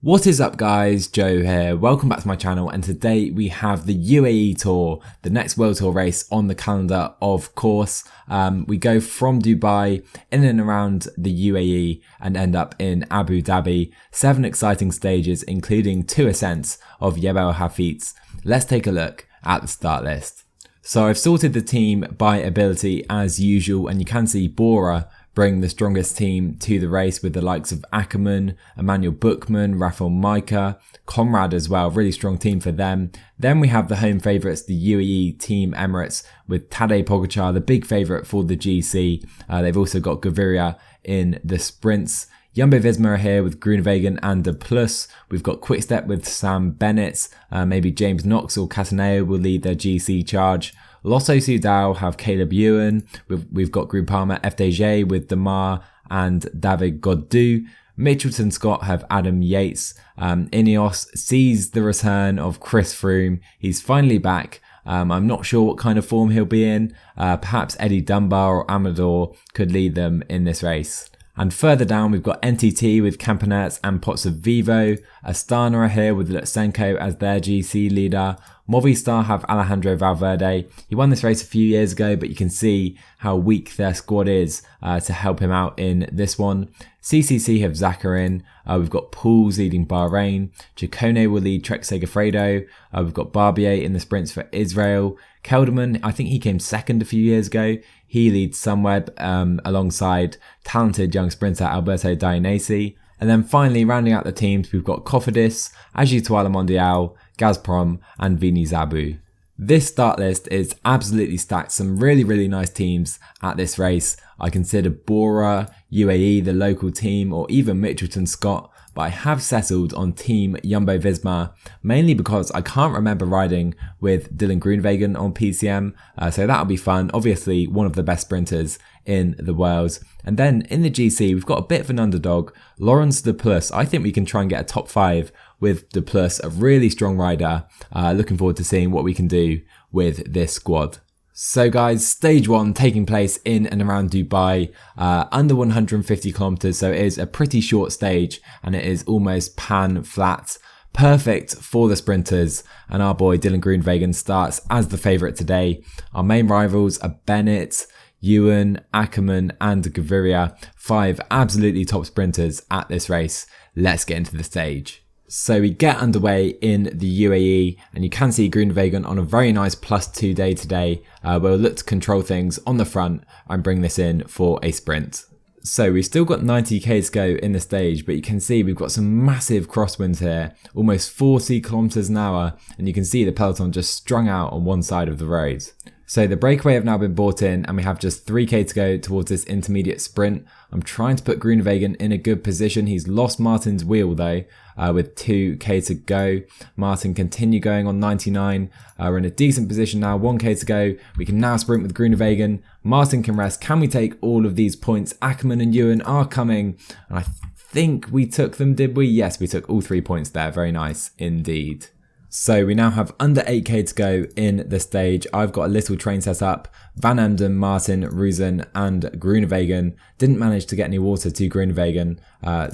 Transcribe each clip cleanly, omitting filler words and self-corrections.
What is up guys, Joe here, welcome back to my channel, and today we have the UAE Tour, the next World Tour race on the calendar of course. We go from Dubai in and around the UAE and end up in Abu Dhabi. 7 exciting stages including 2 ascents of Jebel Hafeet. Let's take a look at the start list. So I've sorted the team by ability as usual, and you can see Bora bring the strongest team to the race with the likes of Ackerman, Emmanuel Buchmann, Rafael Majka, Conrad as well, really strong team for them. Then we have the home favourites, the UAE Team Emirates, with Tadej Pogacar, the big favourite for the GC. They've also got Gaviria in the sprints. Jumbo-Visma are here with Groenewegen and De Plus. We've got Quickstep with Sam Bennett. Maybe James Knox or Cataneo will lead their GC charge. Lotto Soudal have Caleb Ewan. We've got Groupama FDJ with Demar and David Gaudu. Mitchelton Scott have Adam Yates. Ineos sees the return of Chris Froome. He's finally back. I'm not sure what kind of form he'll be in. Perhaps Eddie Dunbar or Amador could lead them in this race. And further down, we've got NTT with Campanets and Pozzovivo. Astana are here with Lutsenko as their GC leader. Movistar have Alejandro Valverde. He won this race a few years ago, but you can see how weak their squad is to help him out in this one. CCC have Zakharin. We've got Pools leading Bahrain. Ciccone will lead Trek Segafredo. We've got Barbier in the sprints for Israel. Kelderman, I think he came second a few years ago. He leads Sunweb alongside talented young sprinter Alberto Dainese. And then finally, rounding out the teams, we've got Cofidis, Agitoile Mondial, Gazprom and Vini Zabu. This start list is absolutely stacked. Some really nice teams at this race. I consider Bora, UAE, the local team, or even Mitchelton Scott, but I have settled on Team Jumbo-Visma, mainly because I can't remember riding with Dylan Groenewegen on PCM, so that'll be fun. Obviously, one of the best sprinters in the world. And then in the GC, we've got a bit of an underdog, Laurens De Plus. I think we can try and get a top 5 with De Plus, a really strong rider. Looking forward to seeing what we can do with this squad. So guys, stage 1 taking place in and around Dubai, under 150 kilometers, so it is a pretty short stage and it is almost pan flat. Perfect for the sprinters, and our boy Dylan Groenewegen starts as the favourite today. Our main rivals are Bennett, Ewan, Ackerman and Gaviria, 5 absolutely top sprinters at this race. Let's get into the stage. So we get underway in the UAE, and you can see Groenewegen on a very nice +2 day today. We'll look to control things on the front and bring this in for a sprint. So we've still got 90k to go in the stage, but you can see we've got some massive crosswinds here, almost 40 kilometers an hour, and you can see the peloton just strung out on one side of the road. So the breakaway have now been brought in, and we have just 3k to go towards this intermediate sprint. I'm trying to put Groenewegen in a good position. He's lost Martin's wheel though, with 2k to go. Martin continue going on 99. We're in a decent position now, 1k to go. We can now sprint with Groenewegen. Martin can rest. Can we take all of these points? Ackerman and Ewan are coming, and I think we took them, did we? Yes, we took all 3 points there. Very nice indeed. So we now have under 8k to go in the stage. I've got a little train set up. Van Emden, Martin, Ruzen and Groenewegen. Didn't manage to get any water to Groenewegen,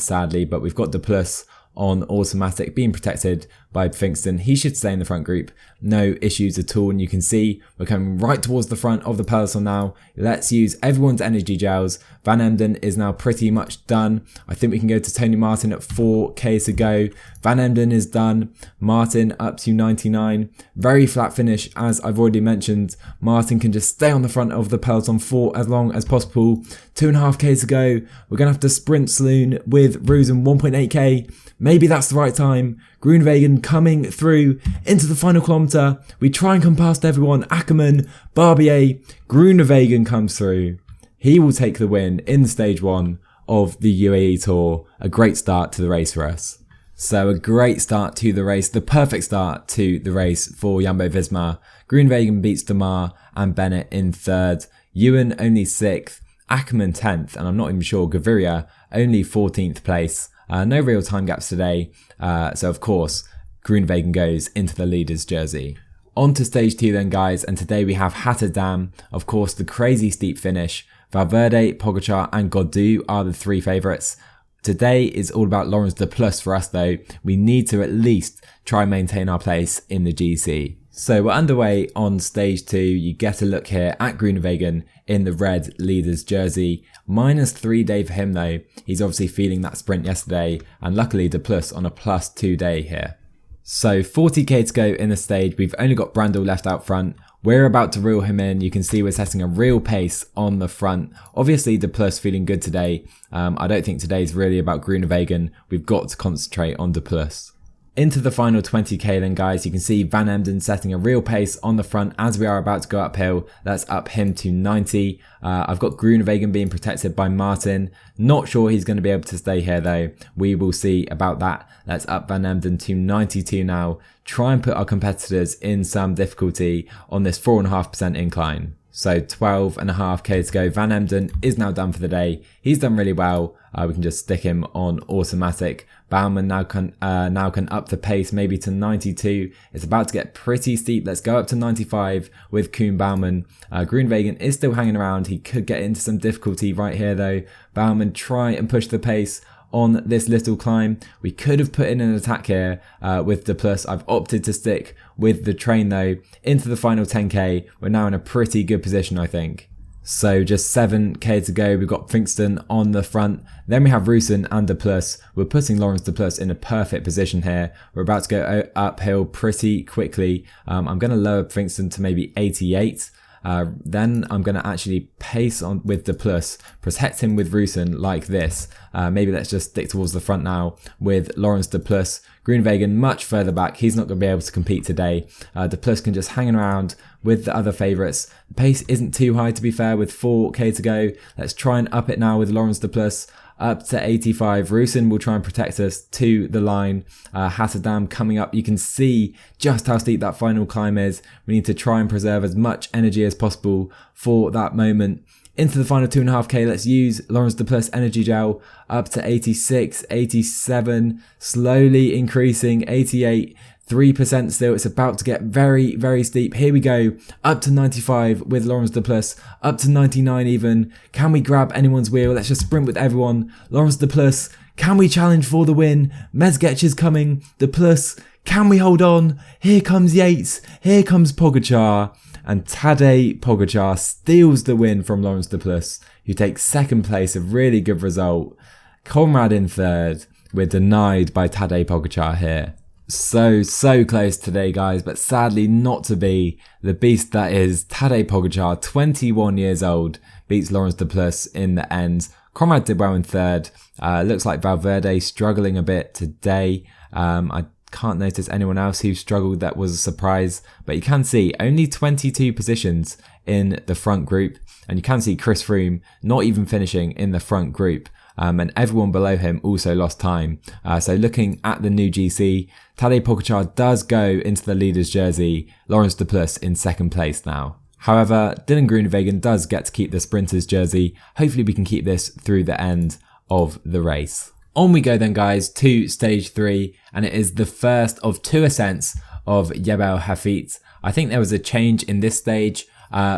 sadly, but we've got De Plus on automatic, being protected by Pfingston. He should stay in the front group, no issues at all. And you can see we're coming right towards the front of the peloton now. Let's use everyone's energy gels. Van Emden is now pretty much done. I think we can go to Tony Martin at 4k to go. Van Emden is done. Martin up to 99. Very flat finish, as I've already mentioned. Martin can just stay on the front of the peloton for as long as possible. 2.5k to go. We're going to have to sprint saloon with Ruzen 1.8k. Maybe that's the right time. Groenewegen coming through into the final kilometre. We try and come past everyone. Ackerman, Barbier, Groenewegen comes through. He will take the win in stage 1 of the UAE Tour. A great start to the race for us. So a great start to the race, the perfect start to the race for Jumbo-Visma. Groenewegen beats Demar and Bennett in 3rd. Ewan only 6th. Ackerman 10th, and I'm not even sure Gaviria only 14th place. No real time gaps today, so of course Groenewegen goes into the leader's jersey. On to stage 2 then guys, and today we have Hatterdam, of course the crazy steep finish. Valverde, Pogacar and Gaudu are the 3 favourites. Today is all about Laurens de Plus for us though. We need to at least try and maintain our place in the GC. So we're underway on stage 2. You get a look here at Groenewegen in the red leaders jersey. -3 day for him though. He's obviously feeling that sprint yesterday, and luckily de Plus on a +2 day here. So 40k to go in the stage. We've only got Brandel left out front. We're about to reel him in. You can see we're setting a real pace on the front. Obviously de Plus feeling good today. I don't think today's really about Groenewegen. We've got to concentrate on de Plus. Into the final 20k then guys, you can see Van Emden setting a real pace on the front as we are about to go uphill. Let's up him to 90. I've got Groenewegen being protected by Martin. Not sure he's going to be able to stay here though. We will see about that. Let's up Van Emden to 92 now. Try and put our competitors in some difficulty on this 4.5% incline. So 12.5k to go. Van Emden is now done for the day. He's done really well. We can just stick him on automatic. Baumann now can up the pace maybe to 92. It's about to get pretty steep. Let's go up to 95 with Koen Baumann. Groenewegen is still hanging around. He could get into some difficulty right here though. Baumann try and push the pace on this little climb. We could have put in an attack here with de Plus. I've opted to stick with the train though. Into the final 10k. We're now in a pretty good position I think. So just 7k to go. We've got Finkston on the front. Then we have Rusin and de Plus. We're putting Laurens de Plus in a perfect position here. We're about to go uphill pretty quickly. I'm going to lower Finkston to maybe 88. Then I'm going to actually pace on with de Plus, protect him with Rusin like this. Maybe let's just stick towards the front now with Laurens de Plus. Groenewegen much further back. He's not going to be able to compete today. De Plus can just hang around with the other favourites. The pace isn't too high to be fair with 4k to go. Let's try and up it now with Laurens de Plus. Up to 85. Rusin will try and protect us to the line. Hatterdam coming up. You can see just how steep that final climb is. We need to try and preserve as much energy as possible for that moment. Into the final 2.5k, let's use Laurens de Plus energy gel up to 86, 87, slowly increasing, 88, 3% still. It's about to get very, very steep. Here we go, up to 95 with Laurens de Plus, up to 99 even. Can we grab anyone's wheel? Let's just sprint with everyone. Laurens de Plus, can we challenge for the win? Mezgec is coming, de Plus, can we hold on? Here comes Yates, here comes Pogacar. And Tadej Pogacar steals the win from Laurens de Plus, who takes second place, a really good result. Conrad in third. We're denied by Tadej Pogacar here. So close today guys, but sadly not to be. The beast that is Tadej Pogacar, 21 years old, beats Laurens de Plus in the end. Conrad did well in third. Looks like Valverde struggling a bit today. I can't notice anyone else who struggled that was a surprise, but you can see only 22 positions in the front group, and you can see Chris Froome not even finishing in the front group, and everyone below him also lost time. So looking at the new GC, Tadej Pogacar does go into the leader's jersey, Laurens de Plus in second place now. However, Dylan Groenewegen does get to keep the sprinter's jersey. Hopefully we can keep this through the end of the race. On we go then guys to stage 3, and it is the first of 2 ascents of Jebel Hafeet. I think there was a change in this stage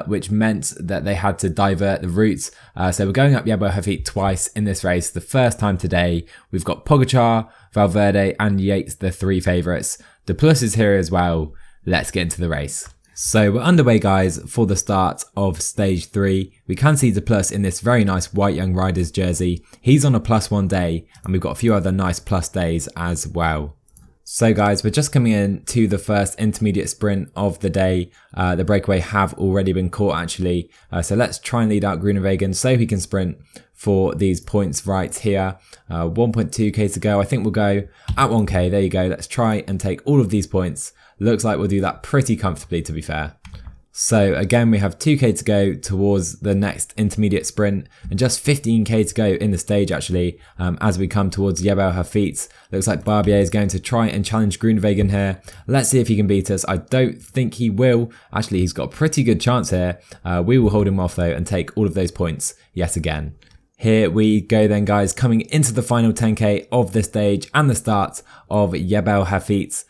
which meant that they had to divert the routes. So we're going up Jebel Hafeet twice in this race. The first time today, we've got Pogacar, Valverde and Yates, the 3 favourites. De Plus is here as well. Let's get into the race. So we're underway guys for the start of stage 3. We can see de Plus in this very nice white young riders jersey. He's on a +1 day, and we've got a few other nice plus days as well. So guys, we're just coming in to the first intermediate sprint of the day. The breakaway have already been caught actually. So let's try and lead out Groenewegen so he can sprint for these points right here. 1.2k to go. I think we'll go at 1k. There you go. Let's try and take all of these points. Looks like we'll do that pretty comfortably to be fair. So again, we have 2k to go towards the next intermediate sprint, and just 15k to go in the stage actually, as we come towards Jebel Hafeet. Looks like Barbier is going to try and challenge Groenewegen here. Let's see if he can beat us. I don't think he will. Actually, he's got a pretty good chance here. We will hold him off though and take all of those points yet again. Here we go then, guys, coming into the final 10k of this stage and the start of Jebel Hafeet.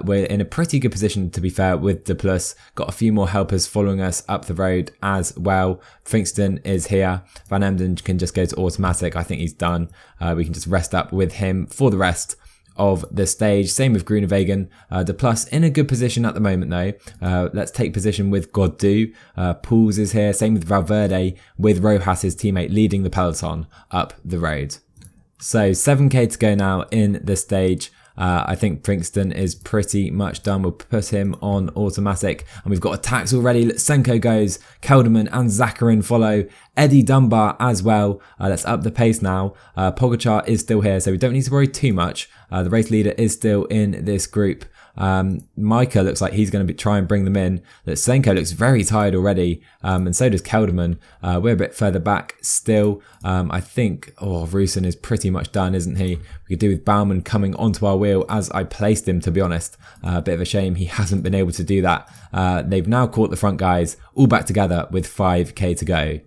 We're in a pretty good position, to be fair, with the plus. Got a few more helpers following us up the road as well. Frankston is here. Van Emden can just go to automatic. I think he's done. We can just rest up with him for the rest of the stage. Same with Groenewegen. The plus in a good position at the moment though. Let's take position with Goddu. Pools is here. Same with Valverde, with Rojas, his teammate, leading the peloton up the road. So 7k to go now in the stage. I think Frankston is pretty much done. We'll put him on automatic. And we've got attacks already. Lutsenko goes. Kelderman and Zakarin follow. Eddie Dunbar as well. Let's up the pace now. Pogacar is still here, so we don't need to worry too much. The race leader is still in this group. Micah looks like he's going to try and bring them in. Lutsenko looks very tired already, and so does Kelderman. We're a bit further back still. I think, Rusin is pretty much done, isn't he? We could do with Baumann coming onto our wheel as I placed him, to be honest. A bit of a shame he hasn't been able to do that. They've now caught the front guys all back together with 5k to go.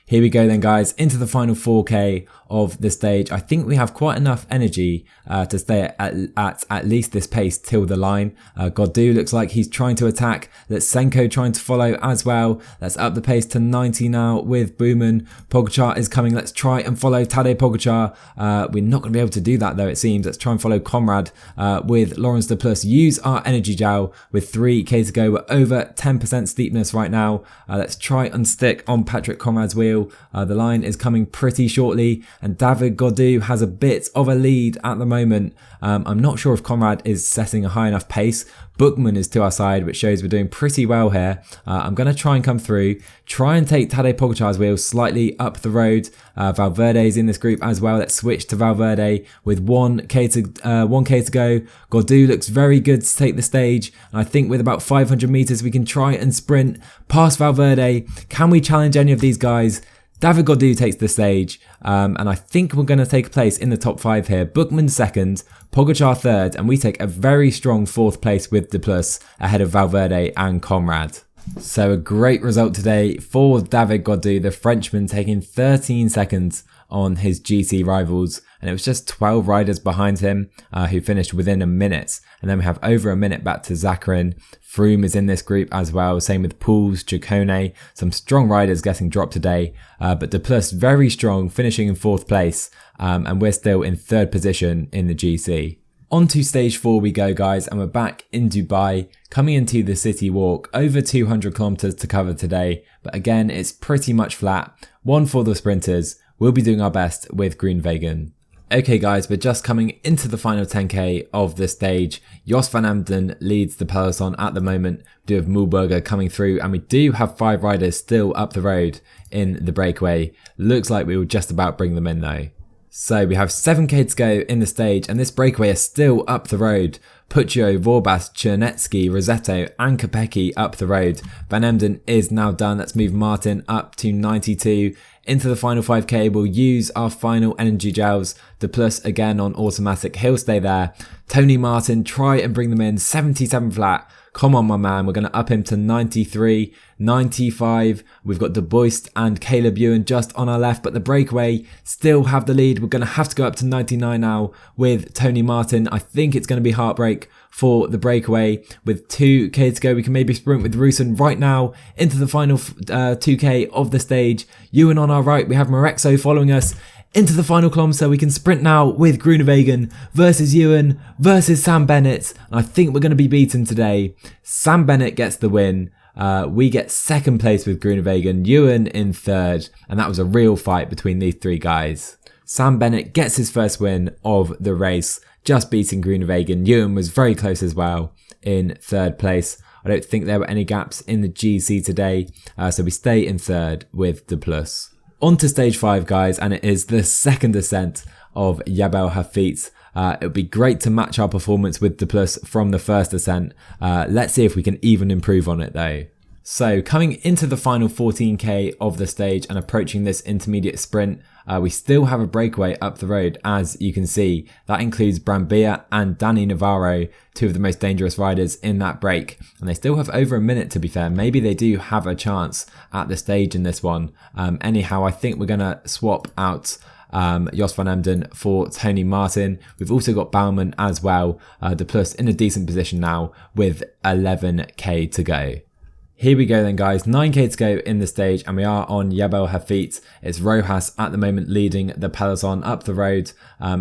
Here we go then, guys, into the final 4k of the stage. I think we have quite enough energy to stay at least this pace till the line. Goddu looks like he's trying to attack. Lutsenko trying to follow as well. Let's up the pace to 90 now with Baumann. Pogacar is coming. Let's try and follow Tadej Pogacar. We're not going to be able to do that though, it seems. Let's try and follow Conrad with Lawrence de Plus. Use our energy gel with 3k to go. We're over 10% steepness right now. Let's try and stick on Patrick Conrad's wheel. The line is coming pretty shortly, and David Goddu has a bit of a lead at the moment. I'm not sure if Conrad is setting a high enough pace. Bookman is to our side, which shows we're doing pretty well here. I'm going to try and come through, try and take Tadej Pogacar's wheel slightly up the road. Valverde is in this group as well. Let's switch to Valverde with 1k to go. Goddu looks very good to take the stage, and I think with about 500 meters we can try and sprint past Valverde. Can we challenge any of these guys? David Goddu takes the stage, and I think we're going to take place in the top 5 here. Bookman second, Pogacar third, and we take a very strong 4th place with De Plus ahead of Valverde and Conrad. So a great result today for David Goddu, the Frenchman, taking 13 seconds on his GC rivals, and it was just 12 riders behind him who finished within a minute. And then we have over a minute back to Zakarin. Froome is in this group as well, same with Pools, Ciccone, some strong riders getting dropped today, but De Plus very strong, finishing in 4th place, and we're still in 3rd position in the GC. On to stage 4 we go, guys, and we're back in Dubai, coming into the city walk. Over 200 kilometers to cover today, but again, it's pretty much flat. One for the sprinters. We'll be doing our best with Groenewegen. Okay guys, we're just coming into the final 10k of the stage. Jos van Emden leads the peloton at the moment. We do have Mühlberger coming through, and we do have 5 riders still up the road in the breakaway. Looks like we will just about bring them in though. So we have 7k to go in the stage, and this breakaway is still up the road. Puccio, Vorbas, Chernetsky, Rosetto and Kopecky up the road. Van Emden is now done. Let's move Martin up to 92. Into the final 5k, we'll use our final energy gels. De Plus again on automatic, he'll stay there. Tony Martin, try and bring them in, 77 flat. Come on, my man, we're going to up him to 93, 95. We've got De Boist and Caleb Ewan just on our left, but the breakaway still have the lead. We're going to have to go up to 99 now with Tony Martin. I think it's going to be heartbreak for the breakaway. With 2k to go, we can maybe sprint with Rusin right now into the final 2k of the stage. Ewan on our right, we have Marexo following us into the final kilometre. We can sprint now with Groenewegen versus Ewan versus Sam Bennett. And I think we're going to be beaten today. Sam Bennett gets the win. We get 2nd place with Groenewegen, Ewan in 3rd. And that was a real fight between these 3 guys. Sam Bennett gets his first win of the race, just beating Groenewegen. Ewan was very close as well in 3rd place. I don't think there were any gaps in the GC today. So we stay in 3rd with De Plus. On to stage 5, guys, and it is the 2nd ascent of Jebel Hafeet. It would be great to match our performance with De Plus from the 1st ascent. Let's see if we can even improve on it though. So coming into the final 14k of the stage and approaching this intermediate sprint, we still have a breakaway up the road, as you can see. That includes Brambilla and Dani Navarro, two of the most dangerous riders in that break. And they still have over a minute, to be fair. Maybe they do have a chance at the stage in this one. Anyhow, I think we're going to swap out Jos van Emden for Tony Martin. We've also got Baumann as well. De Plus in a decent position now with 11k to go. Here we go then, guys, 9k to go in the stage, and we are on Jebel Hafeet. It's Rojas at the moment leading the peloton up the road.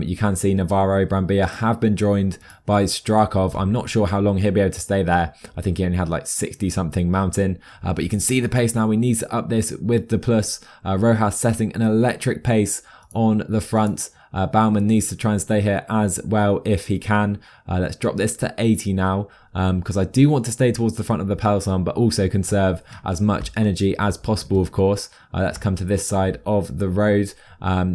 You can see Navarro, Brambilla have been joined by Strakov. I'm not sure how long he'll be able to stay there. I think he only had like 60 something mountain, but you can see the pace now. We need to up this with the Plus. Rojas setting an electric pace on the front. Baumann needs to try and stay here as well if he can. Let's drop this to 80 now, because I do want to stay towards the front of the peloton, but also conserve as much energy as possible, of course. Let's come to this side of the road.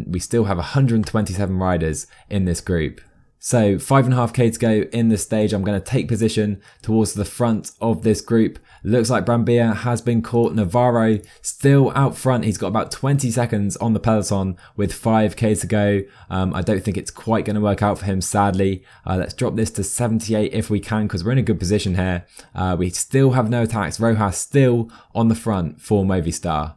We still have 127 riders in this group. So 5.5k to go in the stage. I'm going to take position towards the front of this group. Looks like Brambilla has been caught. Navarro still out front. He's got about 20 seconds on the peloton with 5k to go. I don't think it's quite going to work out for him, sadly. Let's drop this to 78 if we can, because we're in a good position here. We still have no attacks. Rojas still on the front for Movistar.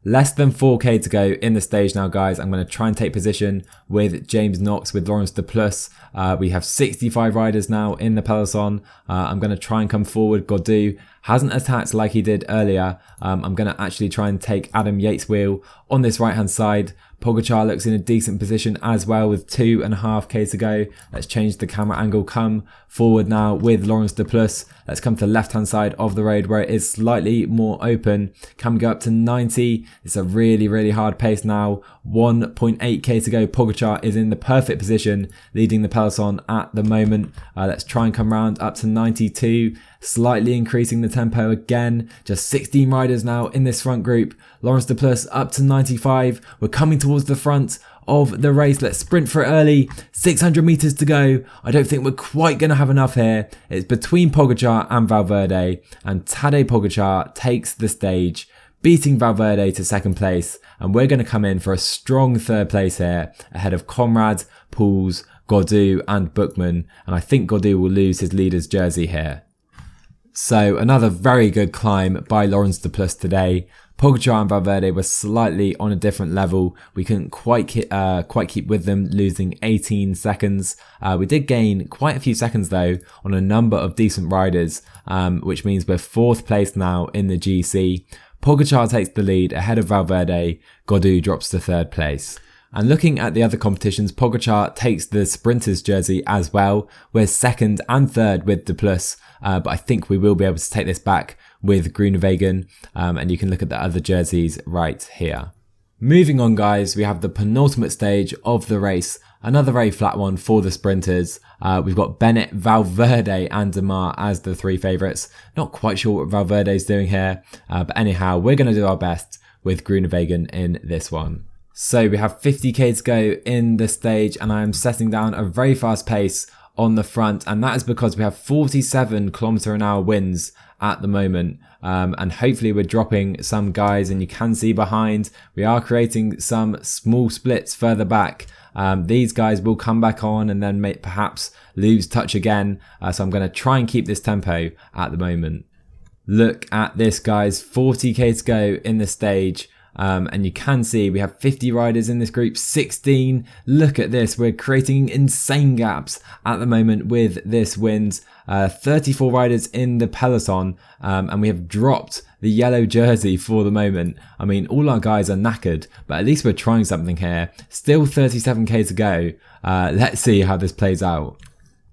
Less than 4k to go in the stage now, guys. I'm going to try and take position with James Knox, with Lawrence De Plus. We have 65 riders now in the peloton. I'm going to try and come forward. Gaudu hasn't attacked like he did earlier. I'm going to actually try and take Adam Yates' wheel on this right hand side. Pogacar looks in a decent position as well with 2.5k to go. Let's change the camera angle. Come forward now with Lawrence De Plus. Let's come to the left hand side of the road where it is slightly more open. Can we go up to 90? It's a really, really hard pace now. 1.8k to go. Pogacar is in the perfect position, leading the peloton at the moment. Let's try and come round up to 92. Slightly increasing the tempo again. Just 16 riders now in this front group. Lawrence De Plus up to 95. We're coming towards the front of the race. Let's sprint for it early. 600 meters to go. I don't think we're quite going to have enough here. It's between Pogacar and Valverde, and Tadej Pogacar takes the stage, beating Valverde to second place, and we're going to come in for a strong third place here ahead of Conrad, Pouls, Gaudu and Bookman, and I think Gaudu will lose his leader's jersey here. So another very good climb by Lawrence De Plus today. Pogacar and Valverde were slightly on a different level. We couldn't quite keep with them, losing 18 seconds. We did gain quite a few seconds though on a number of decent riders, which means we're fourth place now in the GC. Pogacar takes the lead ahead of Valverde. Gaudu drops to third place. And looking at the other competitions, Pogacar takes the sprinter's jersey as well. We're second and third with De Plus, but I think we will be able to take this back with Groenewegen, and you can look at the other jerseys right here. Moving on, guys, we have the penultimate stage of the race. Another very flat one for the sprinters. We've got Bennett, Valverde and Demar as the three favourites. Not quite sure what Valverde's doing here, but anyhow, we're going to do our best with Groenewegen in this one. So we have 50k to go in the stage, and I am setting down a very fast pace on the front, and that is because we have 47 km/h winds at the moment, and hopefully we're dropping some guys, and you can see behind we are creating some small splits further back. These guys will come back on and then perhaps lose touch again, so I'm going to try and keep this tempo at the moment. Look at this, guys, 40k to go in the stage. And you can see we have 50 riders in this group, 16. Look at this. We're creating insane gaps at the moment with this wind. 34 riders in the peloton, and we have dropped the yellow jersey for the moment. I mean, all our guys are knackered, but at least we're trying something here. Still 37k to go. Let's see how this plays out.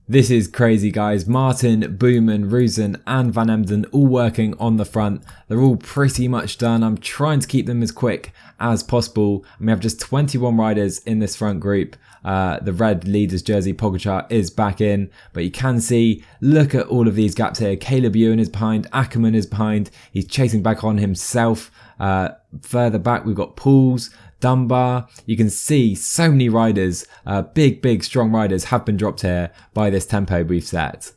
This is crazy, guys. Martin, Booman, Ruzen and Van Emden all working on the front. They're all pretty much done. I'm trying to keep them as quick as possible. And we have just 21 riders in this front group. The red leader's jersey, Pogacar, is back in. But you can see, look at all of these gaps here. Caleb Ewan is behind. Ackerman is behind. He's chasing back on himself. Further back, we've got Pouls, Dunbar. You can see so many riders, big, strong riders have been dropped here by this tempo we've set.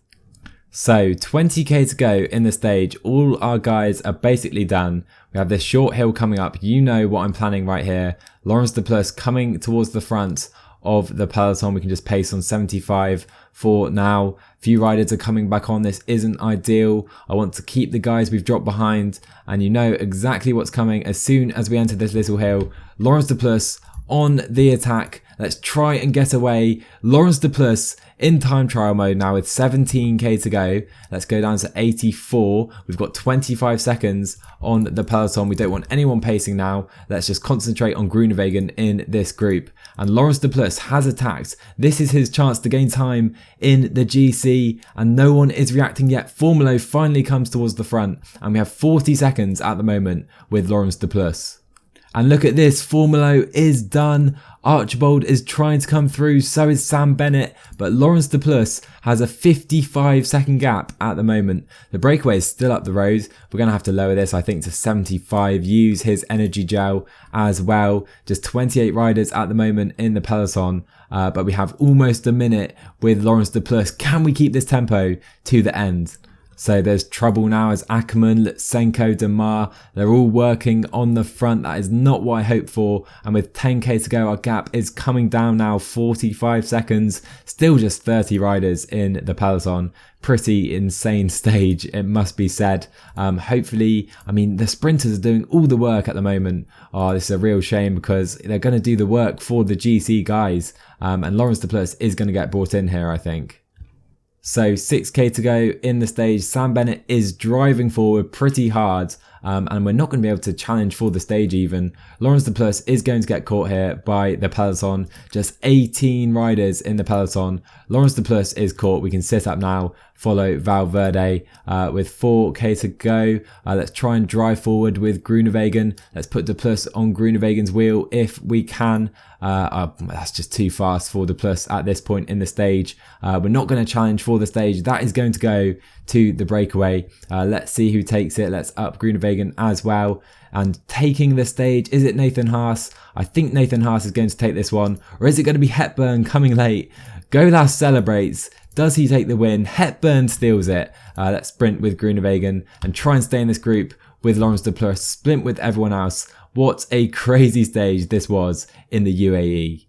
So 20k to go in the stage. All our guys are basically done. We have this short hill coming up. You know what I'm planning right here. Laurens de Plus coming towards the front of the peloton. We can just pace on 75 for now. Few riders are coming back on. This isn't ideal. I want to keep the guys we've dropped behind, and you know exactly what's coming as soon as we enter this little hill. Laurens de Plus on the attack. Let's try and get away. Laurens de Plus in time trial mode now with 17k to go. Let's go down to 84. We've got 25 seconds on the peloton. We don't want anyone pacing now. Let's just concentrate on Groenewegen in this group. And Laurens de Plus has attacked. This is his chance to gain time in the GC, and no one is reacting yet. Formolo finally comes towards the front, and we have 40 seconds at the moment with Laurens de Plus. And look at this, Formolo is done. Archibald is trying to come through, so is Sam Bennett, but Laurens de Plus has a 55-second gap at the moment. The breakaway is still up the road. We're going to have to lower this, I think, to 75, use his energy gel as well. Just 28 riders at the moment in the peloton, but we have almost a minute with Laurens de Plus. Can we keep this tempo to the end? So there's trouble now as Ackermann, Lutsenko, Demar, they're all working on the front. That is not what I hoped for. And with 10k to go, our gap is coming down now, 45 seconds. Still just 30 riders in the peloton. Pretty insane stage, it must be said. Hopefully, I mean, the sprinters are doing all the work at the moment. Oh, this is a real shame because they're going to do the work for the GC guys. And Laurens de Plus is going to get brought in here, I think. So 6k to go in the stage. Sam Bennett is driving forward pretty hard, and we're not going to be able to challenge for the stage even. Laurens de Plus is going to get caught here by the peloton. Just 18 riders in the peloton. Laurens de Plus is caught. We can sit up now, follow Valverde with 4k to go. Let's try and drive forward with Groenewegen. Let's put de Plus on Groenewegen's wheel if we can. That's just too fast for de Plus at this point in the stage. We're not going to challenge for the stage. That is going to go to the breakaway. Let's see who takes it. Let's up Groenewegen as well. And taking the stage, is it Nathan Haas? I think Nathan Haas is going to take this one. Or is it going to be Hepburn coming late? Golas celebrates. Does he take the win? Hepburn steals it. Let's sprint with Groenewegen and try and stay in this group with Laurens de Plus. Sprint with everyone else. What a crazy stage this was in the UAE.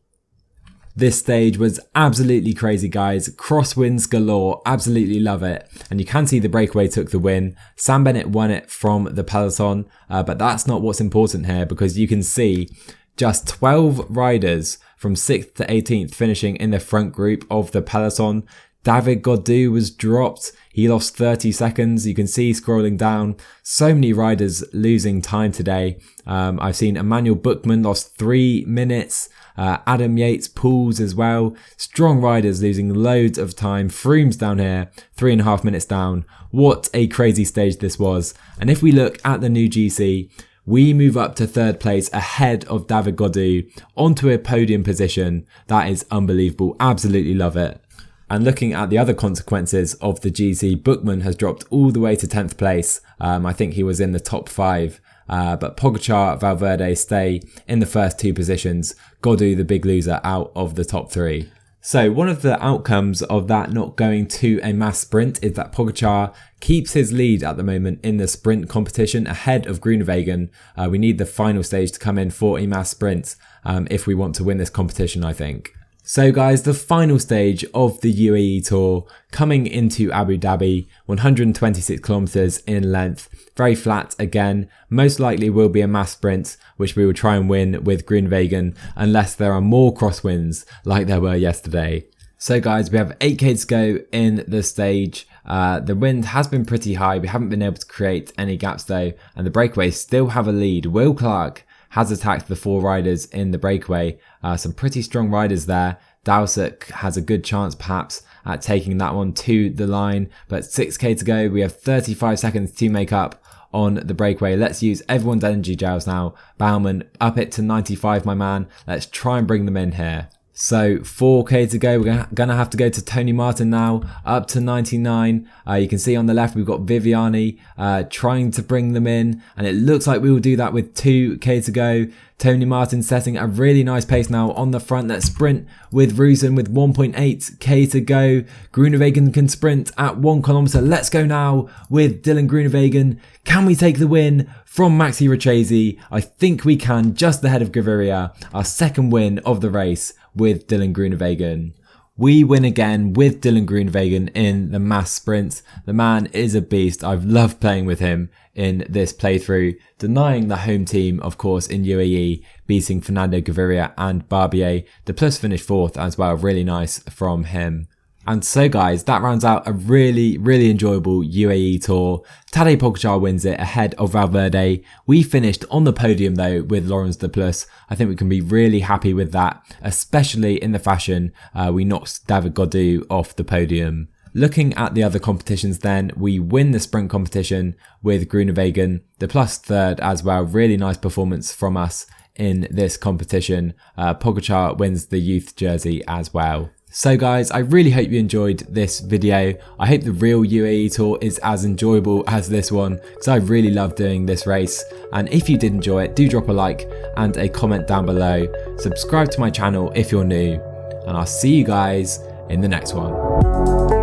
This stage was absolutely crazy, guys. Crosswinds galore. Absolutely love it. And you can see the breakaway took the win. Sam Bennett won it from the peloton. But that's not what's important here, because you can see just 12 riders from 6th to 18th finishing in the front group of the peloton. David Gaudu was dropped. He lost 30 seconds. You can see scrolling down, so many riders losing time today. I've seen Emmanuel Buchmann lost 3 minutes. Adam Yates pulls as well. Strong riders losing loads of time. Froome's down here, 3.5 minutes down. What a crazy stage this was. And if we look at the new GC, we move up to 3rd place ahead of David Gaudu onto a podium position. That is unbelievable. Absolutely love it. And looking at the other consequences of the GC, Buchmann has dropped all the way to 10th place. I think he was in the top 5. But Pogacar, Valverde stay in the first 2 positions. Gaudu, the big loser, out of the top 3. So one of the outcomes of that not going to a mass sprint is that Pogacar keeps his lead at the moment in the sprint competition ahead of Groenewegen. We need the final stage to come in for a mass sprint if we want to win this competition, I think. So guys, the final stage of the UAE Tour coming into Abu Dhabi, 126 kilometers in length, very flat again, most likely will be a mass sprint, which we will try and win with Groenewegen, unless there are more crosswinds like there were yesterday. So guys, we have 8k to go in the stage. The wind has been pretty high, we haven't been able to create any gaps though, and the breakaways still have a lead. Will Clark has attacked the 4 riders in the breakaway. Some pretty strong riders there. Dowsuk has a good chance perhaps at taking that one to the line, but 6k to go. We have 35 seconds to make up on the breakaway. Let's use everyone's energy gels now. Baumann, up it to 95, my man. Let's try and bring them in here. So 4k to go. We're gonna have to go to Tony Martin now, up to 99. You can see on the left we've got Viviani trying to bring them in, and it looks like we will do that with 2k to go. Tony Martin setting a really nice pace now on the front. Let's sprint with Rusin with 1.8k to go. Groenewegen can sprint at 1 kilometer. Let's go now with Dylan Groenewegen. Can we take the win from Maxi Richesi? I think we can, just ahead of Gaviria. Our second win of the race with Dylan Groenewegen. We win again with Dylan Groenewegen in the mass sprints. The man is a beast. I've loved playing with him in this playthrough, denying the home team, of course, in UAE, beating Fernando Gaviria and Barbier. The plus finished 4th as well, really nice from him. And so guys, that rounds out a really enjoyable UAE tour. Tadej Pogacar wins it ahead of Valverde. We finished on the podium though with Laurens de Plus. I think we can be really happy with that, especially in the fashion. We knocked David Gaudu off the podium. Looking at the other competitions then, we win the sprint competition with Groenewegen, the plus 3rd as well. Really nice performance from us in this competition. Pogacar wins the youth jersey as well. So guys, I really hope you enjoyed this video. I hope the real UAE Tour is as enjoyable as this one, because I really love doing this race. And if you did enjoy it, do drop a like and a comment down below. Subscribe to my channel if you're new, and I'll see you guys in the next one.